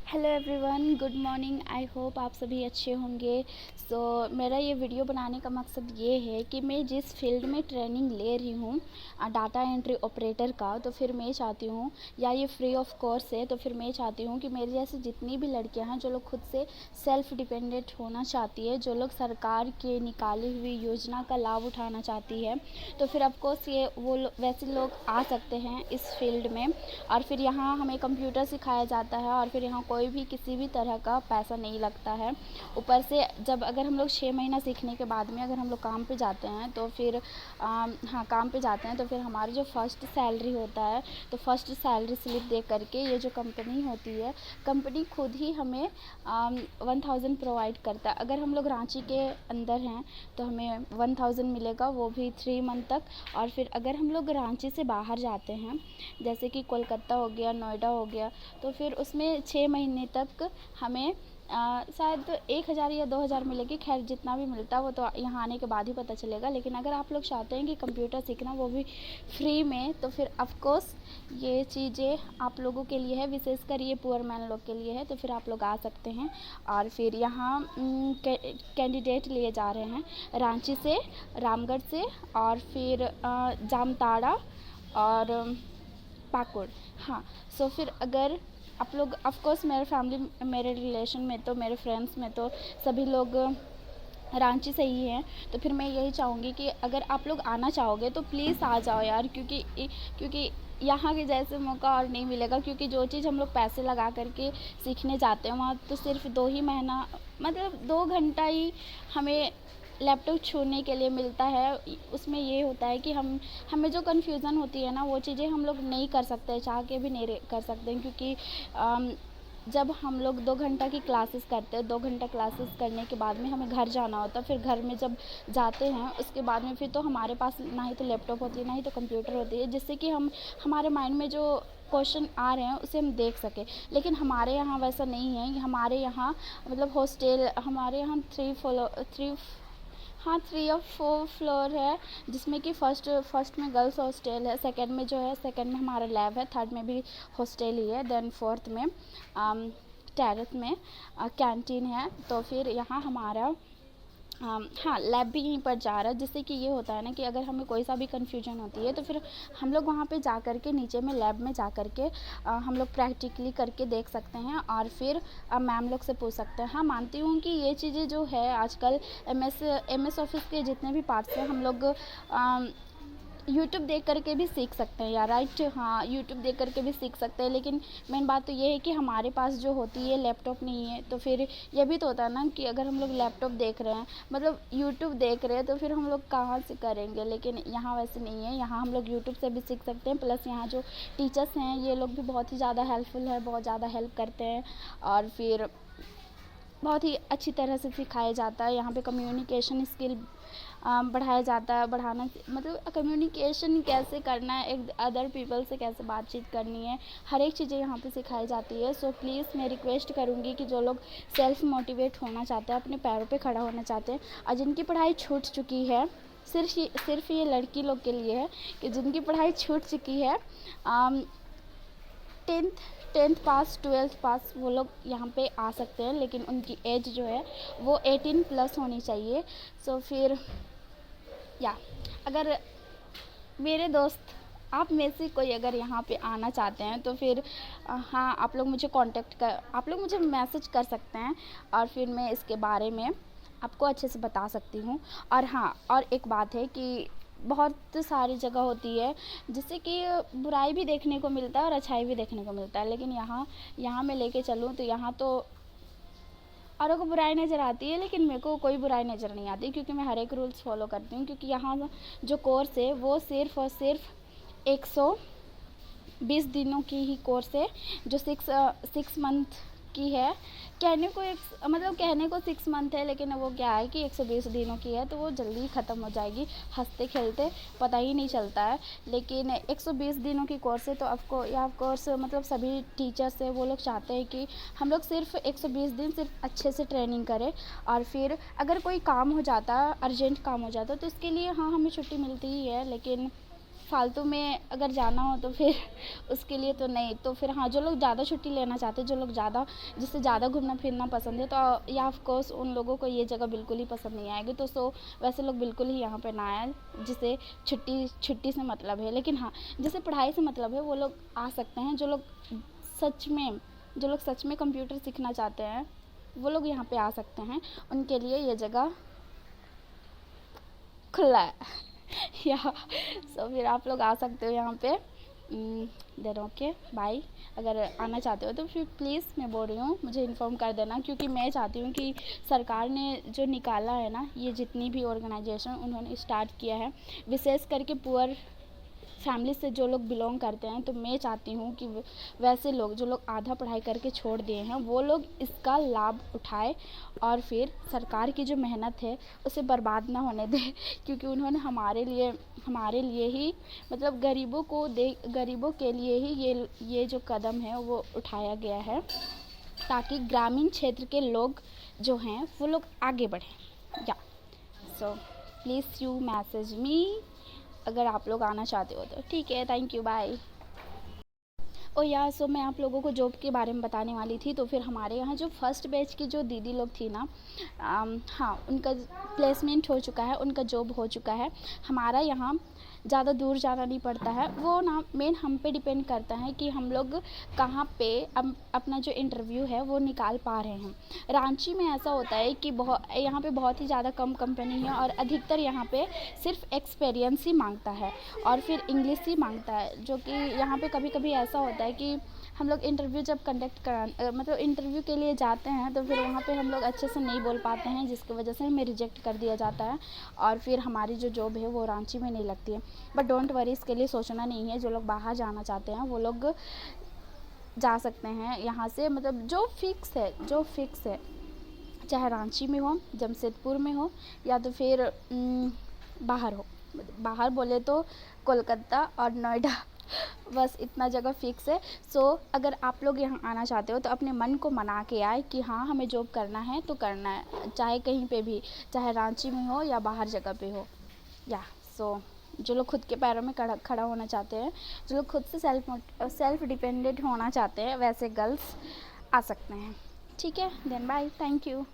Hello everyone, good morning. I hope आप सभी अच्छे होंगे। मेरा ये वीडियो बनाने का मकसद ये है कि मैं जिस फील्ड में ट्रेनिंग ले रही हूँ डाटा एंट्री ऑपरेटर का, तो फिर मैं चाहती हूँ, या ये फ्री ऑफ कोर्स है, तो फिर मैं चाहती हूँ कि मेरे जैसे जितनी भी लड़कियाँ हैं जो लोग खुद से सेल्फ डिपेंडेंट होना चाहती है, जो लोग सरकार के निकाली हुई योजना का लाभ उठाना चाहती है, तो फिर ऑफकोर्स ये वैसे लोग आ सकते हैं इस फील्ड में। और फिर यहाँ हमें कंप्यूटर सिखाया जाता है और फिर यहाँ कोई भी किसी भी तरह का पैसा नहीं लगता है। ऊपर से जब अगर हम लोग 6 महीना सीखने के बाद में अगर हम लोग काम पे जाते हैं तो फिर काम पे जाते हैं तो फिर हमारी जो फर्स्ट सैलरी होता है, तो फर्स्ट सैलरी स्लिप दे करके ये जो कंपनी होती है, कंपनी खुद ही हमें 1000 प्रोवाइड करता है। अगर हम लोग रांची के अंदर हैं तो हमें 1000 मिलेगा, वो भी 3 मंथ तक। और फिर अगर हम लोग रांची से बाहर जाते हैं, जैसे कि कोलकाता हो गया, नोएडा हो गया, तो फिर उसमें 6 महीने तक हमें शायद 1000 या 2000 मिलेगी। खैर जितना भी मिलता है वो तो यहाँ आने के बाद ही पता चलेगा। लेकिन अगर आप लोग चाहते हैं कि कंप्यूटर सीखना वो भी फ्री में, तो फिर ऑफकोर्स ये चीज़ें आप लोगों के लिए है, विशेषकर ये पुअर मैन लोग के लिए है। तो फिर आप लोग आ सकते हैं। और फिर यहाँ कैंडिडेट लिए जा रहे हैं रांची से, रामगढ़ से, और फिर जामताड़ा और पाकुड़। हाँ, फिर अगर आप लोग ऑफकोर्स मेरे फैमिली, मेरे रिलेशन में तो, मेरे फ्रेंड्स में तो सभी लोग रांची से ही हैं, तो फिर मैं यही चाहूँगी कि अगर आप लोग आना चाहोगे तो प्लीज़ आ जाओ यार, क्योंकि यहाँ के जैसे मौका और नहीं मिलेगा। क्योंकि जो चीज़ हम लोग पैसे लगा करके सीखने जाते हैं वहाँ तो सिर्फ 2 ही महीना, मतलब 2 घंटा ही हमें लैपटॉप छूने के लिए मिलता है। उसमें ये होता है कि हमें जो कन्फ्यूज़न होती है ना, वो चीज़ें हम लोग नहीं कर सकते, चाह के भी नहीं कर सकते। क्योंकि जब हम लोग 2 घंटा की क्लासेस करते हैं, 2 घंटा क्लासेस करने के बाद में हमें घर जाना होता है। फिर घर में जब जाते हैं उसके बाद में फिर तो हमारे पास ना ही तो लैपटॉप होती है, ना ही तो कंप्यूटर होती है, जिससे कि हम हमारे माइंड में जो क्वेश्चन आ रहे हैं उसे हम देख सकें। लेकिन हमारे यहाँ वैसा नहीं है। हमारे यहाँ मतलब हॉस्टल, हमारे यहाँ 3 और 4 फ्लोर है, जिसमें कि फर्स्ट में गर्ल्स हॉस्टल है, सेकंड में जो है, सेकंड में हमारा लैब है, थर्ड में भी हॉस्टल ही है, देन फोर्थ में टेरेस में कैंटीन है। तो फिर यहाँ हमारा हाँ, लैब भी यहीं पर जा रहा है, जिससे कि ये होता है ना कि अगर हमें कोई सा भी कन्फ्यूजन होती है तो फिर हम लोग वहाँ पे जा कर के नीचे में लैब में जा कर के हम लोग प्रैक्टिकली करके देख सकते हैं और फिर मैम लोग से पूछ सकते हैं। हाँ, मानती हूँ कि ये चीज़ें जो है आजकल एम एस ऑफिस के जितने भी पार्ट्स हैं हम लोग यूट्यूब देख कर के भी सीख सकते हैं यार, राइट। हाँ, यूट्यूब देख कर के भी सीख सकते हैं। लेकिन मेन बात तो ये है कि हमारे पास जो होती है लैपटॉप नहीं है। तो फिर ये भी तो होता है ना कि अगर हम लोग लैपटॉप देख रहे हैं, मतलब यूट्यूब देख रहे हैं, तो फिर हम लोग कहाँ से करेंगे। लेकिन यहाँ वैसे नहीं है, यहाँ हम लोग यूट्यूब से भी सीख सकते हैं। प्लस यहाँ जो टीचर्स हैं ये लोग भी बहुत ही ज़्यादा हेल्पफुल है, बहुत ज़्यादा हेल्प करते हैं। और फिर बहुत ही अच्छी तरह से सिखाया जाता है। यहाँ पे कम्युनिकेशन स्किल बढ़ाया जाता है, बढ़ाना मतलब कम्युनिकेशन कैसे करना है, एक अदर पीपल से कैसे बातचीत करनी है, हर एक चीज़ें यहाँ पे सिखाई जाती है। सो प्लीज़ मैं रिक्वेस्ट करूँगी कि जो लोग सेल्फ मोटिवेट होना चाहते हैं, अपने पैरों पे खड़ा होना चाहते हैं, और जिनकी पढ़ाई छूट चुकी है, सिर्फ ये लड़की लोग के लिए है कि जिनकी पढ़ाई छूट चुकी है, 10th पास, 12th पास, वो लोग यहाँ पे आ सकते हैं। लेकिन उनकी एज जो है वो 18 प्लस होनी चाहिए। फिर या अगर मेरे दोस्त आप में से कोई अगर यहाँ पे आना चाहते हैं तो फिर हाँ, आप लोग मुझे मैसेज कर सकते हैं और फिर मैं इसके बारे में आपको अच्छे से बता सकती हूँ। और हाँ, और एक बात है कि बहुत सारी जगह होती है जिससे कि बुराई भी देखने को मिलता है और अच्छाई भी देखने को मिलता है। लेकिन यहाँ मैं लेके चलूँ तो यहाँ तो औरों को बुराई नज़र आती है, लेकिन मेरे को कोई बुराई नज़र नहीं आती, क्योंकि मैं हर एक रूल्स फॉलो करती हूँ। क्योंकि यहाँ जो कोर्स है वो सिर्फ और सिर्फ 120 दिनों की ही कोर्स है, जो 6 मंथ की है। कहने को 6 मंथ है, लेकिन वो क्या है कि 120 दिनों की है, तो वो जल्दी ही ख़त्म हो जाएगी, हंसते खेलते पता ही नहीं चलता है। लेकिन 120 दिनों की कोर्स है, तो ऑफकोर्स मतलब सभी टीचर्स है वो लोग चाहते हैं कि हम लोग सिर्फ 120 दिन सिर्फ अच्छे से ट्रेनिंग करें। और फिर अगर कोई काम हो जाता, अर्जेंट काम हो जाता, तो इसके लिए हाँ, हमें छुट्टी मिलती ही है। लेकिन फालतू में अगर जाना हो तो फिर उसके लिए तो नहीं। तो फिर हाँ, जो लोग ज़्यादा छुट्टी लेना चाहते हैं, जो लोग जिससे ज़्यादा घूमना फिरना पसंद है, तो या ऑफ कोर्स उन लोगों को ये जगह बिल्कुल ही पसंद नहीं आएगी। तो वैसे लोग बिल्कुल ही यहाँ पे ना आए जिसे छुट्टी से मतलब है। लेकिन हाँ, जिसे पढ़ाई से मतलब है वो लोग आ सकते हैं। जो लोग सच में कंप्यूटर सीखना चाहते हैं वो लोग यहाँ पे आ सकते हैं, उनके लिए ये जगह खुला है। या सो फिर आप लोग आ सकते हो यहाँ पे। Then okay bye. अगर आना चाहते हो तो फिर प्लीज़, मैं बोल रही हूँ, मुझे इन्फॉर्म कर देना, क्योंकि मैं चाहती हूँ कि सरकार ने जो निकाला है ना, ये जितनी भी ऑर्गेनाइजेशन उन्होंने स्टार्ट किया है, विशेष करके पुअर फैमिली से जो लोग बिलोंग करते हैं, तो मैं चाहती हूँ कि वैसे लोग जो लोग आधा पढ़ाई करके छोड़ दिए हैं वो लोग इसका लाभ उठाए और फिर सरकार की जो मेहनत है उसे बर्बाद ना होने दें। क्योंकि उन्होंने हमारे लिए ही, मतलब गरीबों के लिए ही ये जो कदम है वो उठाया गया है, ताकि ग्रामीण क्षेत्र के लोग जो हैं वो लोग आगे बढ़ें। या so please you message me अगर आप लोग आना चाहते हो तो। ठीक है, थैंक यू, बाय। ओ या सो मैं आप लोगों को जॉब के बारे में बताने वाली थी। तो फिर हमारे यहाँ जो फर्स्ट बैच की जो दीदी लोग थी ना, हाँ, उनका प्लेसमेंट हो चुका है, उनका जॉब हो चुका है। हमारा यहाँ ज़्यादा दूर जाना नहीं पड़ता है। वो ना मेन हम पे डिपेंड करता है कि हम लोग कहाँ पे अपना जो इंटरव्यू है वो निकाल पा रहे हैं। रांची में ऐसा होता है कि यहाँ पे बहुत ही ज़्यादा कम कंपनी है और अधिकतर यहाँ पे सिर्फ एक्सपीरियंस ही मांगता है और फिर इंग्लिश ही मांगता है। जो कि यहाँ पे कभी कभी ऐसा होता है कि हम लोग इंटरव्यू जब मतलब इंटरव्यू के लिए जाते हैं तो फिर वहाँ पे हम लोग अच्छे से नहीं बोल पाते हैं, जिसकी वजह से हमें रिजेक्ट कर दिया जाता है और फिर हमारी जो जॉब है वो रांची में नहीं लगती है। बट डोंट वरी, इसके लिए सोचना नहीं है। जो लोग बाहर जाना चाहते हैं वो लोग जा सकते हैं यहाँ से, मतलब जो फिक्स है, चाहे रांची में हो, जमशेदपुर में हो, या तो फिर बाहर बोले तो कोलकाता और नोएडा। बस इतना जगह फिक्स है। सो अगर आप लोग यहाँ आना चाहते हो तो अपने मन को मना के आए कि हाँ, हमें जॉब करना है तो करना है, चाहे कहीं पे भी, चाहे रांची में हो या बाहर जगह पे हो। या सो जो लोग खुद के पैरों में खड़ा होना चाहते हैं, जो लोग खुद से सेल्फ डिपेंडेंट होना चाहते हैं, वैसे गर्ल्स आ सकते हैं। ठीक है, देन बाय, थैंक यू।